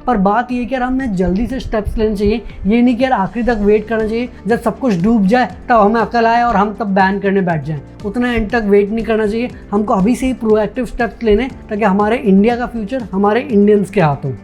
पर बात ये है कि यार हमें जल्दी से स्टेप्स लेने चाहिए। ये नहीं कि यार आखिरी तक वेट करना चाहिए, जब सब कुछ डूब जाए तब हमें अकल आए और हम तब बैन करने बैठ जाएं। उतना एंड तक वेट नहीं करना चाहिए, हमको अभी से ही प्रोएक्टिव स्टेप्स लेने ताकि हमारे इंडिया का फ्यूचर हमारे इंडियंस के हाथ हो।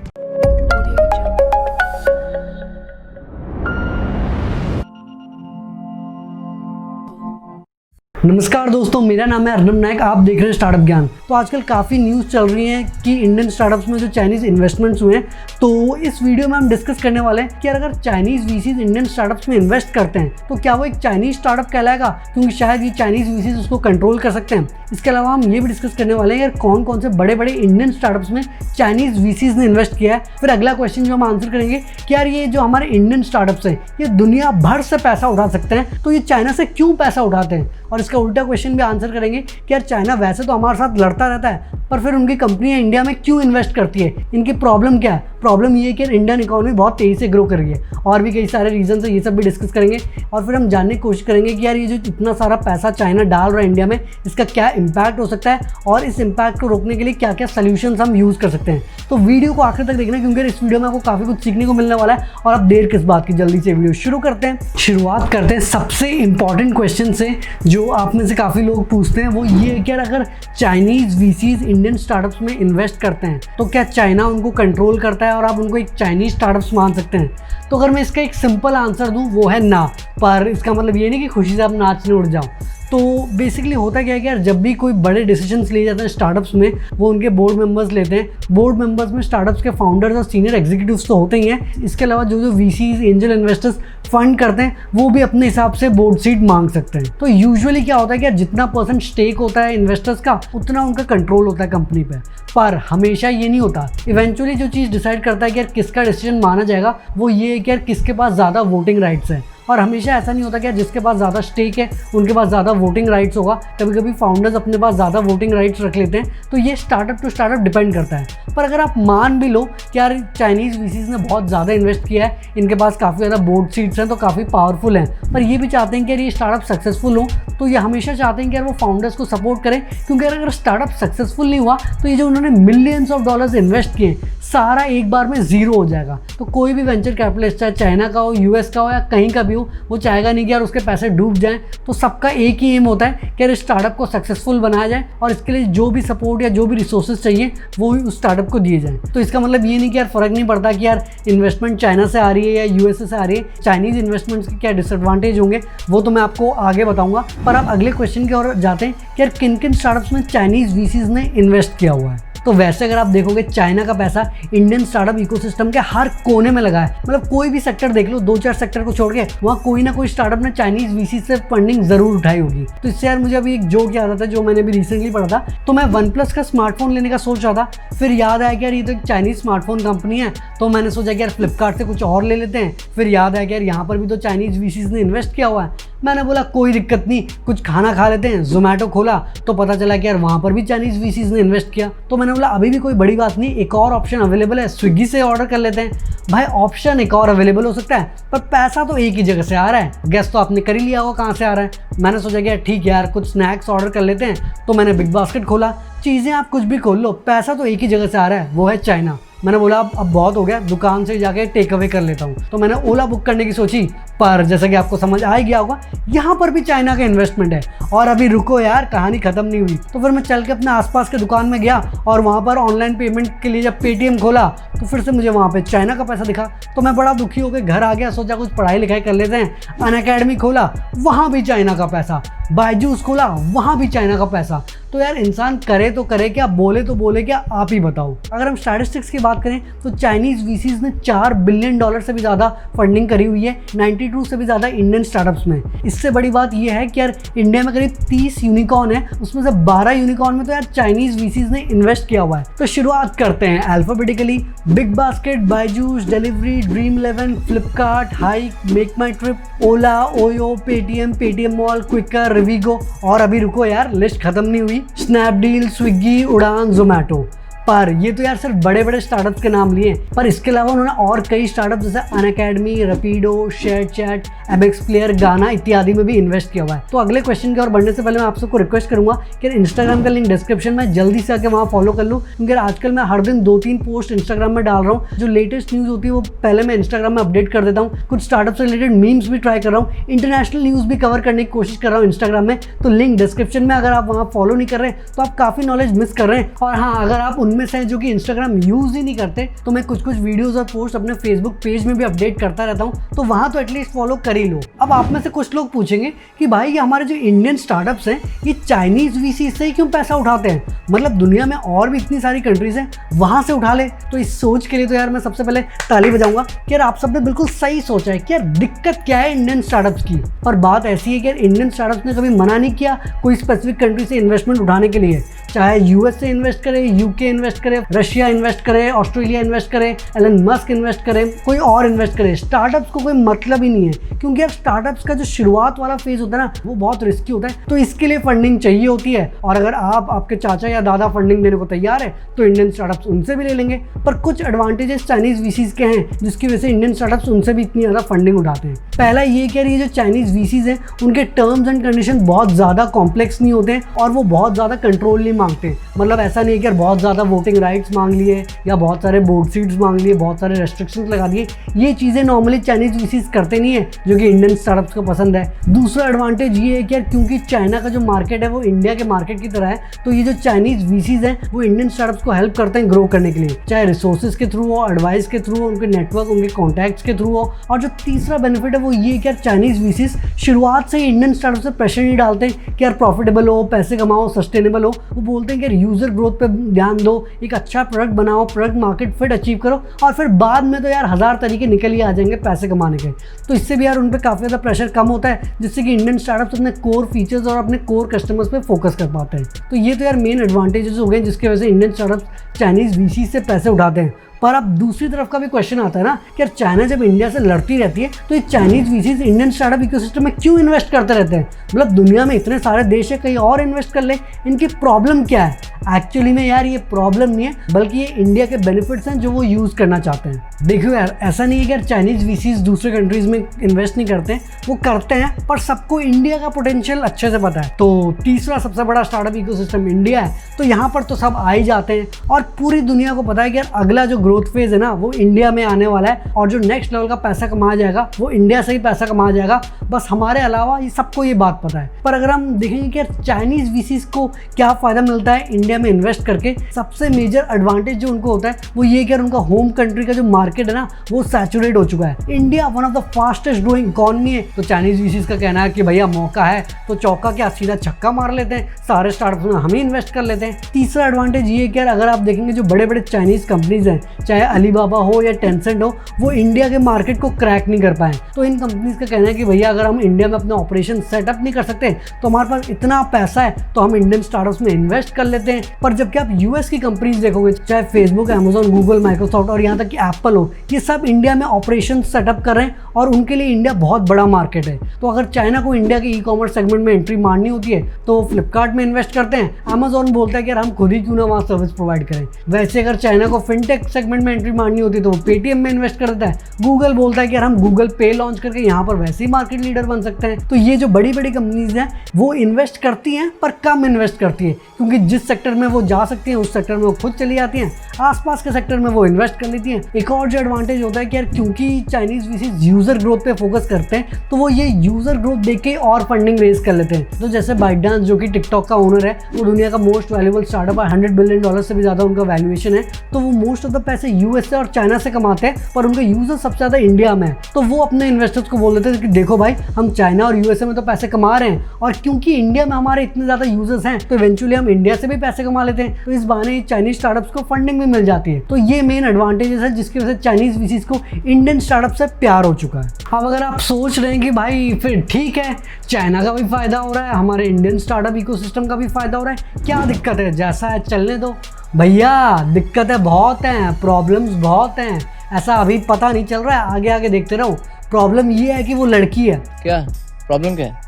नमस्कार दोस्तों, मेरा नाम है अर्नब नायक, आप देख रहे हैं स्टार्टअप ज्ञान। तो आजकल काफ़ी न्यूज़ चल रही है कि इंडियन स्टार्टअप्स में जो चाइनीज़ इन्वेस्टमेंट्स हुए हैं, तो इस वीडियो में हम डिस्कस करने वाले हैं कि अगर चाइनीज़ वीसीज इंडियन स्टार्टअप्स में इन्वेस्ट करते हैं तो क्या वो एक चाइनीज़ स्टार्टअप कहलाएगा, क्योंकि शायद ये चाइनीज़ वीसीज उसको कंट्रोल कर सकते हैं। इसके अलावा हम ये भी डिस्कस करने वाले हैं यार कौन कौन से बड़े बड़े इंडियन स्टार्टअप्स में चाइनीज़ वीसीज ने इन्वेस्ट किया है। फिर अगला क्वेश्चन जो हम आंसर करेंगे कि यार ये जो हमारे इंडियन स्टार्टअप्स हैं ये दुनिया भर से पैसा उठा सकते हैं, तो ये चाइना से क्यों पैसा उठाते हैं। और इसका उल्टा क्वेश्चन भी आंसर करेंगे कि यार चाइना वैसे तो हमारे साथ लड़ता रहता है, पर फिर उनकी कंपनियां इंडिया में क्यों इन्वेस्ट करती है, इनकी प्रॉब्लम क्या है। प्रॉब्लम ये है कि इंडियन इकोनॉमी बहुत तेज़ी से ग्रो कर रही है, और भी कई सारे रीजन है, ये सब भी डिस्कस करेंगे। और फिर हम जानने की कोशिश करेंगे कि यार ये जो इतना सारा पैसा चाइना डाल रहा है इंडिया में, इसका क्या इम्पैक्ट हो सकता है और इस इम्पैक्ट को रोकने के लिए क्या क्या सोल्यूशंस हम यूज़ कर सकते हैं। तो वीडियो को आखिर तक देखना, क्योंकि इस वीडियो में आपको काफ़ी कुछ सीखने को मिलने वाला है। और अब देर किस बात की, जल्दी से वीडियो शुरू करते हैं। शुरुआत करते हैं सबसे इंपॉर्टेंट क्वेश्चन से जो आप में से काफ़ी लोग पूछते हैं, वो ये है कि अगर चाइनीज़ वीसीज इंडियन स्टार्टअप्स में इन्वेस्ट करते हैं तो क्या चाइना उनको कंट्रोल करता है और आप उनको एक चाइनीज़ स्टार्टअप्स मान सकते हैं। तो अगर मैं इसका एक सिंपल आंसर दूं वो है ना, पर इसका मतलब ये नहीं कि खुशी से आप नाचने उठ जाओ। तो बेसिकली होता क्या है कि यार जब भी कोई बड़े डिसीजंस लिए जाते हैं स्टार्टअप्स में, वो उनके बोर्ड मेंबर्स लेते हैं। बोर्ड मेंबर्स में स्टार्टअप्स के फाउंडर्स और सीनियर एग्जीक्यूटिव्स तो होते ही हैं, इसके अलावा जो वीसीज एंजल इन्वेस्टर्स फंड करते हैं वो भी अपने हिसाब से बोर्ड सीट मांग सकते हैं। तो यूजुअली क्या होता है कि यार जितना % स्टेक होता है इन्वेस्टर्स का, उतना उनका कंट्रोल होता है कंपनी पे। पर हमेशा ये नहीं होता। इवेंचुअली जो चीज़ डिसाइड करता है कि यार किसका डिसीजन माना जाएगा, वो ये है कि यार किसके पास ज़्यादा वोटिंग राइट्स है। और हमेशा ऐसा नहीं होता कि यार जिसके पास ज़्यादा स्टेक है उनके पास ज़्यादा वोटिंग राइट्स होगा। कभी कभी फाउंडर्स अपने पास ज़्यादा वोटिंग राइट्स रख लेते हैं। तो ये स्टार्टअप टू स्टार्टअप डिपेंड करता है। पर अगर आप मान भी लो कि यार चाइनीज़ वीसीज ने बहुत ज़्यादा इन्वेस्ट किया है, इनके पास काफ़ी ज़्यादा बोर्ड सीट्स हैं, तो काफ़ी पावरफुल हैं, पर ये भी चाहते हैं कि यार ये स्टार्टअप सक्सेसफुल हो, तो ये हमेशा चाहते हैं कि यार वो फाउंडर्स को सपोर्ट करें। क्योंकि अगर स्टार्टअप सक्सेसफुल नहीं हुआ तो ये जो उन्होंने मिलियंस ऑफ डॉलर्स इन्वेस्ट किए सारा एक बार में ज़ीरो हो जाएगा। तो कोई भी वेंचर कैपिटलिस्ट, चाहे चाइना का हो, यूएस का हो या कहीं का भी हो, वो चाहेगा नहीं कि यार उसके पैसे डूब जाएं। तो सबका एक ही एम होता है कि यार स्टार्टअप को सक्सेसफुल बनाया जाए, और इसके लिए जो भी सपोर्ट या जो भी रिसोर्सेज चाहिए वो उस स्टार्टअप को दिए जाएं। तो इसका मतलब ये नहीं कि यार फ़र्क नहीं पड़ता कि यार इन्वेस्टमेंट चाइना से आ रही है या यूएसए से आ रही है। चाइनीज़ इन्वेस्टमेंट्स के क्या डिसएडवांटेज होंगे वो तो मैं आपको आगे बताऊँगा। पर आप अगले क्वेश्चन की ओर जाते हैं कि यार किन किन स्टार्टअप्स में चाइनीज़ वीसीज ने इन्वेस्ट किया हुआ है। तो वैसे अगर आप देखोगे चाइना का पैसा इंडियन स्टार्टअप इकोसिस्टम के हर कोने में लगा है। मतलब कोई भी सेक्टर देख लो, 2-4 सेक्टर को छोड़ के वहाँ कोई ना कोई स्टार्टअप ने चाइनीज़ वीसी से फंडिंग जरूर उठाई होगी। तो इससे यार मुझे अभी एक जोक याद आता है जो मैंने भी रिसेंटली पढ़ा था। तो मैं OnePlus का स्मार्टफोन लेने का सोच रहा था, फिर याद आया कि यार ये तो एक चाइनीज़ स्मार्टफोन कंपनी है, तो मैंने सोचा कि यार फ्लिपकार्ट से कुछ और ले लेते हैं। फिर याद आया कि यार यहाँ पर भी तो चाइनीज़ वीसीज ने इन्वेस्ट किया हुआ है। मैंने बोला कोई दिक्कत नहीं, कुछ खाना खा लेते हैं। जोमेटो खोला तो पता चला कि यार वहाँ पर भी चाइनीज़ वीसीज ने इन्वेस्ट किया। तो मैंने बोला अभी भी कोई बड़ी बात नहीं, एक और ऑप्शन अवेलेबल है, स्विगी से ऑर्डर कर लेते हैं। भाई ऑप्शन एक और अवेलेबल हो सकता है, पर पैसा तो एक ही जगह से आ रहा है। गेस तो आपने कर ही लिया होगा कहाँ से आ रहा है। मैंने सोचा कि यार ठीक है यार कुछ स्नैक्स ऑर्डर कर लेते हैं। तो मैंने बिग बास्केट खोला। चीज़ें आप कुछ भी खोल लो, पैसा तो एक ही जगह से आ रहा है, वो है चाइना। मैंने बोला अब बहुत हो गया, दुकान से जाके टेक अवे कर लेता हूँ। तो मैंने ओला बुक करने की सोची, पर जैसा कि आपको समझ आ ही गया होगा यहाँ पर भी चाइना का इन्वेस्टमेंट है। और अभी रुको यार, कहानी खत्म नहीं हुई। तो फिर मैं चल के अपने आसपास के दुकान में गया और वहाँ पर ऑनलाइन पेमेंट के लिए जब पेटीएम खोला तो फिर से मुझे वहाँ पे चाइना का पैसा दिखा। तो मैं बड़ा दुखी होकर घर आ गया, सोचा कुछ पढ़ाई लिखाई कर लेते हैं। अनअकैडमी खोला, वहाँ भी चाइना का पैसा। बायजूस खोला, वहाँ भी चाइना का पैसा। तो यार इंसान करे तो करे क्या, बोले तो बोले क्या, आप ही बताओ। अगर हम स्टैटिस्टिक्स की बात करें तो चाइनीज़ वीसीज ने $4 बिलियन से भी ज़्यादा फंडिंग करी हुई है 92 से भी ज़्यादा इंडियन स्टार्टअप्स में। इससे बड़ी बात यह है कि यार इंडिया में करीब 30 यूनिकॉर्न है, उसमें से 12 यूनिकॉर्न में तो यार चाइनीज़ वीसीज ने इन्वेस्ट किया हुआ है। तो शुरुआत करते हैं alphabetically. Big Basket, Byju's, delivery, Dream Eleven, Flipkart, Hike, Make My Trip, Ola, Oyo, Paytm Mall, Quikr, Rivigo. और अभी रुको यार, लिस्ट खत्म नहीं हुई। स्नैपडील, स्विगी, उड़ान, जोमेटो। पर ये तो यार सिर्फ बड़े बड़े स्टार्टअप्स के नाम लिए, पर इसके अलावा उन्होंने और कई स्टार्टअप जैसे Unacademy, Rapido, share chat, MX player, गाना इत्यादि में भी इन्वेस्ट किया हुआ है। तो अगले क्वेश्चन की ओर बढ़ने से पहले मैं आप सबको रिक्वेस्ट करूंगा कि इंस्टाग्राम का लिंक डिस्क्रिप्शन में जल्दी से आके वहाँ फॉलो कर लूँ, क्योंकि आजकल मैं हर दिन 2-3 पोस्ट इंस्टाग्राम में डाल रहा हूँ। जो लेटेस्ट न्यूज़ होती है वो पहले मैं इंस्टाग्राम में अपडेट कर देता हूँ। कुछ स्टार्टअप से रिलेटेड मीम्स भी ट्राई कर रहा हूँ, इंटरनेशनल न्यूज़ भी कवर करने की कोशिश कर रहा हूँ इंस्टाग्राम में। तो लिंक डिस्क्रिप्शन में, अगर आप वहाँ फॉलो नहीं कर रहे हैं तो आप काफ़ी नॉलेज मिस कर रहे हैं। और हाँ, अगर आप उनमें से हैं जो कि इंस्टाग्राम यूज़ ही नहीं करते, तो मैं कुछ वीडियोज़ और पोस्ट अपने फेसबुक पेज में भी अपडेट करता रहता हूँ, तो वहाँ तो एटलीस्ट फॉलो कर ही लो। अब आप में से कुछ लोग पूछेंगे कि भाई ये हमारे जो इंडियन स्टार्टअप्स हैं ये चाइनीज़ वीसी से ही क्यों पैसा उठाते हैं, मतलब दुनिया में और भी इतनी सारी कंट्रीज़ हैं वहाँ से उठा ले। तो इस सोच के लिए तो यार मैं सबसे पहले ताली बजाऊंगा कि यार आप सबने बिल्कुल सही सोचा है कि यार दिक्कत क्या है इंडियन स्टार्टअप्स की। और बात ऐसी है कि यार इंडियन स्टार्टअप्स ने कभी मना नहीं किया कोई स्पेसिफिक कंट्री से इन्वेस्टमेंट उठाने के लिए, चाहे यूएस से इन्वेस्ट करे, यूके इन्वेस्ट करे, रशिया इन्वेस्ट करे, ऑस्ट्रेलिया इन्वेस्ट करे, एलन मस्क इन्वेस्ट करे, कोई और इन्वेस्ट करे। स्टार्टअप्स को कोई मतलब ही नहीं है, क्योंकि यार स्टार्टअप्स का जो शुरुआत वाला फेज होता है ना वो बहुत रिस्की होता है, तो इसके लिए फंडिंग चाहिए होती है। और अगर आपके चाचा या दादा फंडिंग देने को तैयार है तो इंडियन स्टार्टअप्स उनसे भी ले लेंगे। पर कुछ एडवांटेजेस चाइनीज वीसीज के हैं जिसकी वजह से इंडियन स्टार्टअप्स उनसे भी इतनी ज़्यादा फंडिंग उठाते हैं। पहला ये कि ये जो चाइनीज वीसीज हैं उनके टर्म्स एंड कंडीशन बहुत ज़्यादा कॉम्प्लेक्स नहीं होते हैं और वो बहुत ज़्यादा कंट्रोल नहीं मांगते। मतलब ऐसा नहीं है कि यार बहुत ज़्यादा वोटिंग राइट्स मांग लिए या बहुत सारे बोर्ड सीट्स मांग लिए, बहुत सारे रेस्ट्रिक्शंस लगा दिए। ये चीज़ें नॉर्मली चाइनीज वीसीज करते नहीं है, जो कि इंडियन स्टार्टअप्स को पसंद है। दूसरा एडवांटेज ये है कि यार क्योंकि चाइना का जो मार्केट है वो इंडिया के मार्केट की तरह है, तो ये जो चाइनीज वीसीज हैं वो इंडियन स्टार्टअप्स को हेल्प करते हैं ग्रो करने के लिए, चाहे रिसोर्सेज के थ्रू हो, एडवाइस के थ्रू हो, उनके नेटवर्क, उनके कॉन्टैक्ट्स के थ्रू हो। और जो तीसरा बेनिफिट है वो ये कि यार चाइनीज वीसीज शुरुआत से ही इंडियन स्टार्टअप से प्रेशर नहीं डालते कि यार प्रॉफिटेबल हो, पैसे कमाओ, सस्टेनेबल हो। वो बोलते हैं कि यार यूजर ग्रोथ पे ध्यान दो, एक अच्छा प्रोडक्ट बनाओ, प्रोडक्ट मार्केट फिट अचीव करो, और फिर बाद में तो यार 1000 तरीके निकल ही आ जाएंगे पैसे कमाने के। तो इससे भी यार उन पर काफ़ी ज़्यादा प्रेशर कम होता है, जिससे कि इंडियन स्टार्टअप्स अपने कोर फीचर्स और अपने कोर कस्टमर्स पे फोकस कर पाते हैं। तो ये तो यार मेन एडवांटेजेस हो गए जिसकी वजह से इंडियन स्टार्टअप्स चाइनीज वीसी से पैसे उठाते हैं। पर अब दूसरी तरफ का भी क्वेश्चन आता है ना कि यार चाइना जब इंडिया से लड़ती रहती है तो ये Chinese VCs Indian startup ecosystem में क्यों इन्वेस्ट करते रहते हैं। मतलब दुनिया में इतने सारे देश है, कहीं और इन्वेस्ट कर ले, इनकी प्रॉब्लम क्या है? एक्चुअली में यार ये प्रॉब्लम नहीं है, बल्कि ये इंडिया के बेनिफिट्स हैं जो वो यूज़ करना चाहते हैं। देखो यार ऐसा नहीं है कि यार चाइनीज वीसीज दूसरे कंट्रीज में इन्वेस्ट नहीं करते, वो करते हैं, पर सबको इंडिया का पोटेंशियल अच्छे से पता है। तो तीसरा सबसे बड़ा स्टार्टअप इकोसिस्टम इंडिया है, तो यहाँ पर तो सब आ ही जाते हैं और पूरी दुनिया को पता है कि यार अगला जो ग्रोथ फेज है ना वो इंडिया में आने वाला है, और जो नेक्स्ट लेवल का पैसा कमाया जाएगा वो इंडिया से ही पैसा कमाया जाएगा। बस हमारे अलावा ये सबको ये बात पता है। पर अगर हम देखेंगे कि यार चाइनीज वीसीज को क्या फ़ायदा मिलता है इंडिया में इन्वेस्ट करके, सबसे मेजर एडवांटेज जो उनको होता है वो ये कि उनका होम कंट्री का जो मार्केट है ना वो सैचुरेट हो चुका है। India one of the fastest growing economy है, तो चाइनीज वीसीज का कहना है कि भैया मौका है तो चौका क्या सीधा छक्का मार लेते हैं, सारे स्टार्टअप्स में हम ही इन्वेस्ट कर लेते हैं। तीसरा एडवांटेज ये है कि अगर आप देखेंगे जो बड़े बड़े चाइनीज कंपनीज हैं, चाहे अलीबाबा हो या टेंसेंट हो, वो इंडिया के मार्केट को क्रैक नहीं कर पाए। तो इन कंपनीज का कहना है कि भैया अगर हम इंडिया में अपना ऑपरेशन सेटअप नहीं कर सकते तो हमारे पास इतना पैसा है तो हम इंडियन स्टार्टअप्स में इन्वेस्ट कर लेते हैं। पर जबकि आप यूएस की कंपनीज देखोगे, चाहे फेसबुक, अमेजॉन, गूगल, माइक्रोसॉफ्ट और यहाँ तक कि एप्पल हो, ये सब इंडिया में ऑपरेशन सेटअप कर रहे हैं और उनके लिए इंडिया बहुत बड़ा मार्केट है। तो अगर चाइना को इंडिया के ई कॉमर्स सेगमेंट में एंट्री मारनी होती है तो फ्लिपकार्ट में इन्वेस्ट करते हैं, अमेजॉन बोलता है कि यार हम खुद ही क्यों ना वहाँ सर्विस प्रोवाइड करें। वैसे अगर चाइना को फिनटेक सेगमेंट में एंट्री मारनी होती है तो वो पेटीएम में इन्वेस्ट कर देता है, गूगल बोलता है कि यार हम गूगल पे लॉन्च करके यहाँ पर वैसे ही मार्केट लीडर बन सकते हैं। तो ये जो बड़ी बड़ी कंपनीज हैं वो इन्वेस्ट करती हैं पर कम इन्वेस्ट करती है, क्योंकि जिस सेक्टर में वो जा सकती हैं उस सेक्टर में वो खुद चली जाती हैं, आसपास के सेक्टर में वो इन्वेस्ट कर लेती हैं। एक और जो एडवांटेज होता है कि यार क्योंकि चाइनीज वीसीज यूजर ग्रोथ पे फोकस करते हैं तो वो ये यूजर ग्रोथ देख के और फंडिंग रेज कर लेते हैं। तो जैसे बाइटडांस जो कि टिकटॉक का ओनर है, वो दुनिया का मोस्ट वैल्यूएबल स्टार्टअप है, $100 बिलियन से भी ज़्यादा उनका वैल्यूएशन है, तो वो मोस्ट ऑफ द पैसे यूएस से और चाइना से कमाते हैं, पर उनका यूजर सबसे ज़्यादा इंडिया में है। तो वो अपने इन्वेस्टर्स को बोल देते हैं कि देखो भाई हम चाइना और यूएसए में तो पैसे कमा रहे हैं, और क्योंकि इंडिया में हमारे इतने ज़्यादा यूजर्स हैं तो इवेंचुअली हम इंडिया से भी पैसे कमा लेते हैं। तो इस बहाने चाइनीज स्टार्टअप्स को फंडिंग भी मिल जाती है। तो ये मेन एडवांटेजेस है जिसकी वजह से चाइनीज वीसीज को इंडियन स्टार्टअप से प्यार हो चुका है। अब अगर आप सोच रहे हैं कि भाई फिर ठीक है, चाइना का भी फायदा हो रहा है, हमारे इंडियन स्टार्टअप इकोसिस्टम का भी फायदा हो रहा है, क्या दिक्कत है, जैसा है चलने दो। भैया दिक्कतें बहुत हैं, प्रॉब्लम्स बहुत हैं, ऐसा अभी पता नहीं चल रहा है, आगे आगे देखते रहो। प्रॉब्लम ये है कि वो लड़की है। क्या प्रॉब्लम क्या है?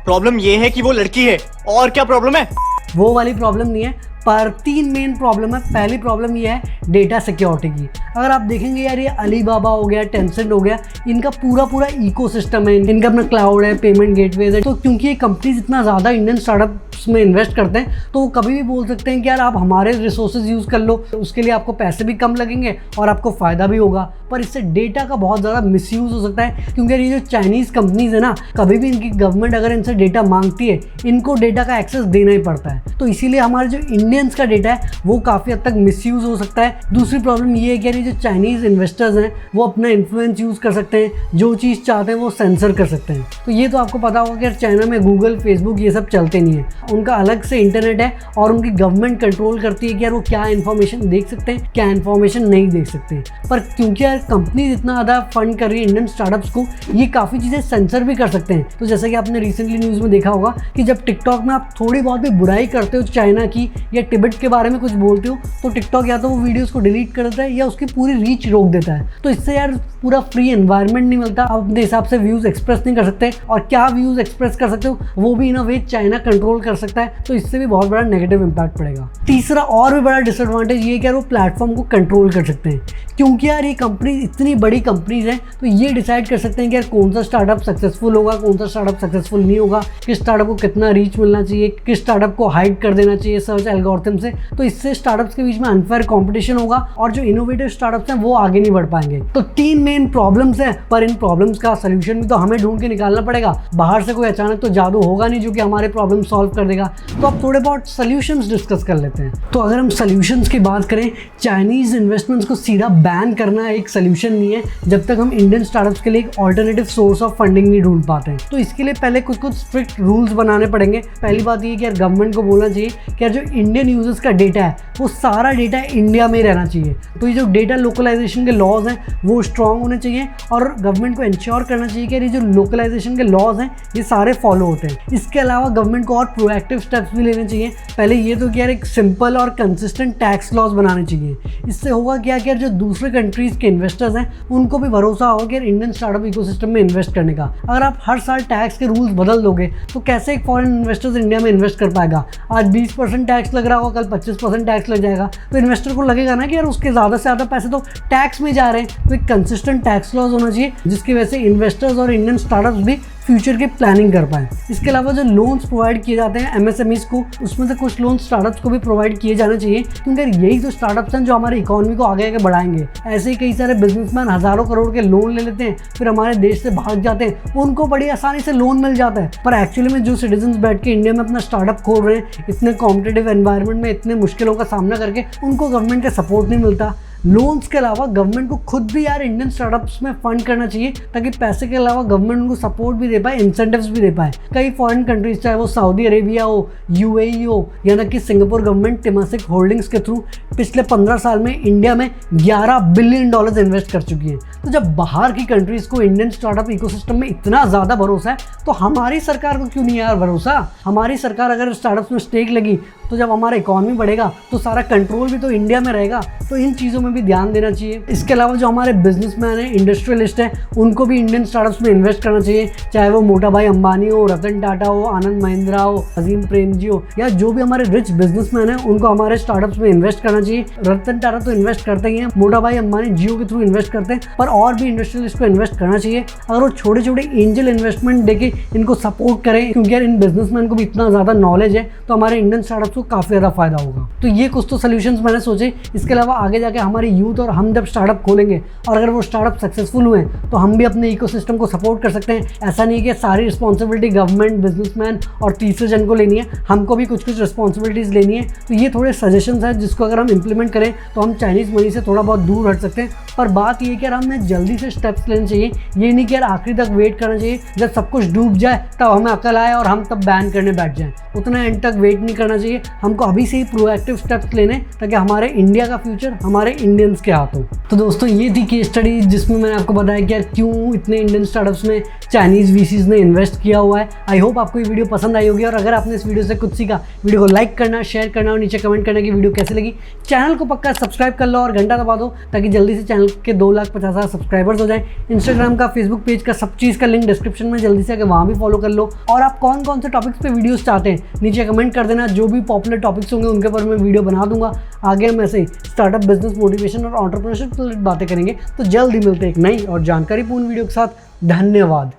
प्रॉब्लम ये है कि वो लड़की है, और क्या प्रॉब्लम है? वो वाली प्रॉब्लम नहीं है, पर 3 मेन प्रॉब्लम है। पहली प्रॉब्लम ये है डेटा सिक्योरिटी की। अगर आप देखेंगे यार, ये अलीबाबा हो गया, टेंसेंट हो गया, इनका पूरा इकोसिस्टम है, इनका अपना क्लाउड है, पेमेंट गेटवेज है। तो क्योंकि ये कंपनीज इतना ज़्यादा इंडियन स्टार्टअप्स में इन्वेस्ट करते हैं, तो वो कभी भी बोल सकते हैं कि यार आप हमारे रिसोर्सेज यूज़ कर लो, उसके लिए आपको पैसे भी कम लगेंगे और आपको फ़ायदा भी होगा। पर इससे डेटा का बहुत ज़्यादा मिसयूज़ हो सकता है, क्योंकि ये जो चाइनीज़ कंपनीज है ना, कभी भी इनकी गवर्नमेंट अगर इनसे डेटा मांगती है, इनको डेटा का एक्सेस देना ही पड़ता है। तो इसीलिए हमारे जो इंडियंस का डेटा है वो काफ़ी हद तक मिसयूज़ हो सकता है। दूसरी प्रॉब्लम ये है कि यार, जो चाइनीज़ इन्वेस्टर्स हैं वो अपना इन्फ्लुएंस यूज़ कर सकते हैं, जो चीज़ चाहते हैं वो सेंसर कर सकते हैं। तो ये तो आपको पता होगा कि यार, चाइना में गूगल, फेसबुक ये सब चलते नहीं है, उनका अलग से इंटरनेट है और उनकी गवर्नमेंट कंट्रोल करती है कि यार वो क्या इन्फॉर्मेशन देख सकते हैं, क्या इन्फॉर्मेशन नहीं देख सकते। पर क्योंकि यार कंपनीज इतना ज़्यादा फंड कर रही है इंडियन स्टार्टअप्स को, ये काफ़ी चीज़ें सेंसर भी कर सकते हैं। तो जैसे कि आपने रिसेंटली न्यूज़ में देखा होगा कि जब टिकटॉक में आप थोड़ी बहुत भी बुराई करते हो चाइना की या तिब्बत के बारे में कुछ बोलते हो, तो टिकटॉक या तो वो वीडियोस को डिलीट कर देता है या उसकी पूरी रीच रोक देता है। तो इससे यार पूरा फ्री एनवायरनमेंट नहीं मिलता, आप अपने हिसाब से व्यूज़ एक्सप्रेस नहीं कर सकते, और क्या व्यूज़ एक्सप्रेस कर सकते हो वो भी इन अ वे चाइना कंट्रोल कर सकता है। तो इससे भी बहुत बड़ा नेगेटिव इम्पैक्ट पड़ेगा। तीसरा और भी बड़ा डिसएडवांटेज ये है कि यार, वो प्लेटफॉर्म को कंट्रोल कर सकते हैं, क्योंकि यार ये कंपनी इतनी बड़ी कंपनीज हैं, तो ये डिसाइड कर सकते हैं कि यार कौन सा स्टार्टअप सक्सेसफुल होगा, कौन सा स्टार्टअप सक्सेसफुल नहीं होगा, किस स्टार्टअप को कितना रीच मिलना चाहिए, किस स्टार्टअप को हाइड कर देना चाहिए सर्च एल्गोरिथम से। तो इससे स्टार्टअप्स के बीच में अनफेयर कंपटीशन होगा और जो इनोवेटिव स्टार्टअप्स हैं वो आगे नहीं बढ़ पाएंगे। तो 3 मेन प्रॉब्लम्स हैं, पर इन प्रॉब्लम्स का सोल्यूशन भी तो हमें ढूंढ के निकालना पड़ेगा। बाहर से कोई अचानक तो जादू होगा नहीं जो कि हमारे प्रॉब्लम सॉल्व कर देगा। तो अब थोड़े बहुत सोल्यूशंस डिस्कस कर लेते हैं। तो अगर हम सोल्यूशंस की बात करें, चाइनीज इन्वेस्टमेंट्स को सीधा बैन करना एक सोल्यूशन नहीं है, जब तक हम इंडियन स्टार्टअप्स के लिए एक ऑल्टरनेटिव सोर्स ऑफ फंडिंग नहीं ढूंढ पाते हैं। तो इसके लिए पहले कुछ स्ट्रिक्ट रूल्स बनाने पड़ेंगे। पहली बात ये कि यार, गवर्नमेंट को बोलना चाहिए कि यार, जो इंडियन यूजर्स का डेटा है वो सारा डेटा इंडिया में ही रहना चाहिए। तो ये जो डेटा लोकलाइजेशन के लॉज हैं वो स्ट्रांग होने चाहिए, और गवर्नमेंट को इंश्योर करना चाहिए कि ये जो लोकलाइजेशन के लॉज हैं ये सारे फॉलो होते हैं। इसके अलावा गवर्नमेंट को और प्रोएक्टिव स्टेप्स भी लेने चाहिए। पहले ये तो कि यार, एक सिंपल और कंसिस्टेंट टैक्स लॉज बनाने चाहिए। इससे होगा क्या कि यार, जो दूसरे कंट्रीज़ के इन्वेस्टर्स हैं उनको भी भरोसा होगा कि यार, इंडियन स्टार्टअप इकोसिस्टम में इन्वेस्ट करने का। अगर आप हर साल टैक्स के रूल्स बदल दोगे तो कैसे एक फॉरेन इन्वेस्टर्स इंडिया में इन्वेस्ट कर पाएगा। आज 20% टैक्स लग रहा होगा, कल 25% टैक्स लग जाएगा, तो इन्वेस्टर को लगेगा ना कि यार, उसके ज़्यादा से ज़्यादा पैसे तो टैक्स में जा रहे हैं। तो एक कंसिस्टेंट टैक्स लॉज होना चाहिए, जिसकी वजह से इन्वेस्टर्स और इंडियन स्टार्टअप्स भी फ्यूचर की प्लानिंग कर पाएँ। इसके अलावा जो लोन्स प्रोवाइड किए जाते हैं एमएसएमईज को, उसमें से कुछ लोन स्टार्टअप्स को भी प्रोवाइड किए जाने चाहिए, क्योंकि यही तो स्टार्टअप्स हैं जो हमारी इकोनॉमी को आगे आगे बढ़ाएंगे। ऐसे ही कई सारे बिजनेसमैन हज़ारों करोड़ के लोन ले लेते हैं, फिर हमारे देश से भाग जाते हैं, उनको बड़ी आसानी से लोन मिल जाता है। पर एक्चुअली में जो सिटीजन्स बैठ के इंडिया में अपना स्टार्टअप खोल रहे हैं, इतने कॉम्पिटिटिव एनवायरनमेंट में इतने मुश्किलों का सामना करके, उनको गवर्नमेंट का सपोर्ट नहीं मिलता। लोन्स के अलावा गवर्नमेंट को खुद भी यार इंडियन स्टार्टअप्स में फंड करना चाहिए, ताकि पैसे के अलावा गवर्नमेंट उनको सपोर्ट भी दे पाए, इंसेंटिव्स भी दे पाए। कई फॉरेन कंट्रीज, चाहे वो सऊदी अरेबिया हो, यूएई हो, या ना कि सिंगापुर गवर्नमेंट टेमासिक होल्डिंग्स के थ्रू पिछले 15 साल में इंडिया में $11 बिलियन इन्वेस्ट कर चुकी है। तो जब बाहर की कंट्रीज़ को इंडियन स्टार्टअप इकोसिस्टम में इतना ज़्यादा भरोसा है, तो हमारी सरकार को क्यों नहीं है यार भरोसा। हमारी सरकार अगर स्टार्टअप्स में स्टेक लगी, तो जब हमारा इकॉनमी बढ़ेगा तो सारा कंट्रोल भी तो इंडिया में रहेगा। तो इन चीज़ों में भी ध्यान देना चाहिए। इसके अलावा जो हमारे बिजनेसमैन हैं, इंडस्ट्रियलिस्ट हैं, उनको भी इंडियन स्टार्टअप्स में इन्वेस्ट करना चाहिए, चाहे वो मोटा भाई अंबानी हो, रतन टाटा हो, आनंद महिंद्रा हो, अजीम प्रेमजी हो, या जो भी हमारे रिच बिजनेसमैन हैं उनको हमारे स्टार्टअप्स में इन्वेस्ट करना चाहिए। रतन टाटा तो इन्वेस्ट करते ही हैं, मोटा भाई अंबानी जियो के थ्रू इन्वेस्ट करते हैं, पर और भी इंडस्ट्रियलिस्ट को इन्वेस्ट करना चाहिए। अगर वो छोटे छोटे एंजल इन्वेस्टमेंट देके इनको सपोर्ट करें, क्योंकि यार इन बिजनेसमैन को भी इतना ज़्यादा नॉलेज है, तो हमारे इंडियन स्टार्टअप्स को काफ़ी ज़्यादा फायदा होगा। तो ये कुछ तो सोल्यूशंस मैंने सोचे। इसके अलावा आगे जाके हमारी यूथ और हम जब स्टार्टअप खोलेंगे और अगर वो स्टार्टअप सक्सेसफुल हुए तो हम भी अपने इकोसिस्टम को सपोर्ट कर सकते हैं। ऐसा नहीं कि सारी रिस्पॉन्सिबिलिटी गवर्नमेंट, बिजनेसमैन और तीसरे जन को लेनी है, हमको भी कुछ कुछ रिस्पॉन्सिबिलिटीज़ लेनी है। तो ये थोड़े सजेशंस हैं जिसको अगर हम इंप्लीमेंट करें तो हम चाइनीज़ मनी से थोड़ा बहुत दूर हट सकते हैं। पर बात ये है कि यार हमें जल्दी से स्टेप्स लेने चाहिए, ये नहीं कि यार आखिरी तक वेट करना चाहिए जब सब कुछ डूब जाए तब हमें अकल आए और हम तब बैन करने बैठ जाएं। उतना एंड तक वेट नहीं करना चाहिए, हमको अभी से ही प्रोएक्टिव स्टेप्स लेने, ताकि हमारे इंडिया का फ्यूचर हमारे इंडियंस के हाथ हो। तो दोस्तों ये थी केस स्टडी जिसमें मैंने आपको बताया कि यार क्यों इतने इंडियन स्टार्टअप्स में चाइनीज़ वीसीज ने इन्वेस्ट किया हुआ है। आई होप आपको ये वीडियो पसंद आई होगी, और अगर आपने इस वीडियो से कुछ सीखा, वीडियो को लाइक करना, शेयर करना और नीचे कमेंट करना कि वीडियो कैसे लगी। चैनल को पक्का सब्सक्राइब कर लो और घंटा दबा दो, ताकि जल्दी से चैनल के 2,50,000 सब्सक्राइबर्स हो जाए। इंस्टाग्राम का, फेसबुक पेज का, सब चीज़ का लिंक डिस्क्रिप्शन में, जल्दी से आके वहाँ भी फॉलो कर लो। और आप कौन कौन से टॉपिक्स पे वीडियोस चाहते हैं नीचे कमेंट कर देना, जो भी पॉपुलर टॉपिक्स होंगे उनके ऊपर मैं वीडियो बना दूंगा। आगे हम ऐसे स्टार्टअप, बिजनेस, मोटिवेशन और एंटरप्रेन्योरशिप बातें करेंगे। तो जल्द ही मिलते हैं एक नई और जानकारीपूर्ण वीडियो के साथ। धन्यवाद।